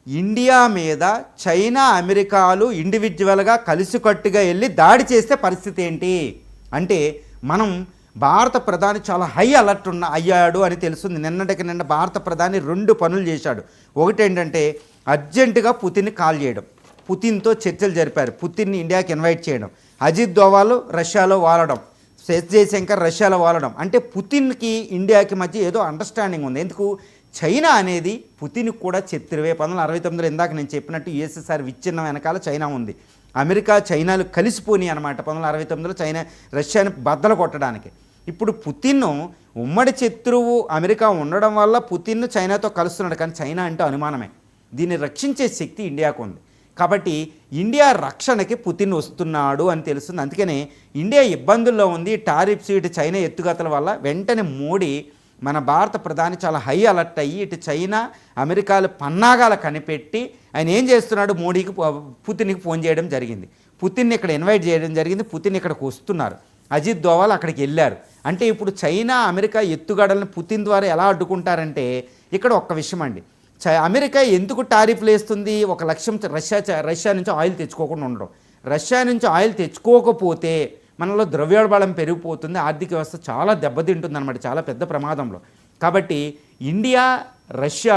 India మీద China అమెరికాలు ఇండివిజువల్గా కలిసికట్టుగా వెళ్ళి దాడి చేస్తే పరిస్థితి ఏంటి అంటే, మనం భారత ప్రధాని చాలా హై అలర్ట్ అయ్యాడు అని తెలుస్తుంది. నిన్న భారత ప్రధాని 2 పనులు చేశాడు. ఒకటి ఏంటంటే అర్జెంటుగా పుతిన్ని కాల్ చేయడం, పుతిన్తో చర్చలు జరిపారు, పుతిన్ని ఇండియాకి ఇన్వైట్ చేయడం, అజిత్ దోవాల్ రష్యాలో వాలడం, ఎస్ జయశంకర్ రష్యాలో వాలడం. అంటే పుతిన్కి ఇండియాకి మధ్య ఏదో అండర్స్టాండింగ్ ఉంది. ఎందుకు? చైనా అనేది పుతిన్కి కూడా శత్రువే. 1969లో ఇందాక నేను చెప్పినట్టు యుఎస్ఎస్ఆర్ విచ్ఛిన్నం వెనకాల చైనా ఉంది. అమెరికా చైనాలు కలిసిపోయి అనమాట 1969లో చైనా రష్యాని బద్దలు కొట్టడానికి. ఇప్పుడు పుతిన్ ఉమ్మడి శత్రువు అమెరికా ఉండడం వల్ల పుతిన్ చైనాతో కలుస్తున్నాడు, కానీ చైనా అంటే అనుమానమే. దీన్ని రక్షించే శక్తి ఇండియాకు ఉంది. కాబట్టి ఇండియా రక్షణకి పుతిన్ వస్తున్నాడు అని తెలుస్తుంది. అందుకనే ఇండియా ఇబ్బందుల్లో ఉంది. టారిఫ్స్, ఇటు చైనా ఎత్తుగతల వల్ల వెంటనే మోడీ, మన భారత ప్రధాని చాలా హై అలర్ట్ అయ్యి ఇటు చైనా అమెరికాలు పన్నాగాలు కనిపెట్టి ఆయన ఏం చేస్తున్నాడు, మోడీకి పుతిన్కి ఫోన్ చేయడం జరిగింది, పుతిన్ని ఇక్కడ ఇన్వైట్ చేయడం జరిగింది, పుతిన్ ఇక్కడికి వస్తున్నారు, అజిత్ దోవాల్ అక్కడికి వెళ్ళారు. అంటే ఇప్పుడు చైనా అమెరికా ఎత్తుగడలను పుతిన్ ద్వారా ఎలా అడ్డుకుంటారంటే, ఇక్కడ ఒక్క విషయం అండి, అమెరికా ఎందుకు టారిఫ్లు వేస్తుంది? ఒక లక్ష్యం, రష్యా నుంచి ఆయిల్ తెచ్చుకోకుండా ఉండడం. రష్యా నుంచి ఆయిల్ తెచ్చుకోకపోతే మనలో ద్రవ్యోల్బణం పెరిగిపోతుంది, ఆర్థిక వ్యవస్థ చాలా దెబ్బతింటుంది అనమాట, చాలా పెద్ద ప్రమాదంలో. కాబట్టి ఇండియా, రష్యా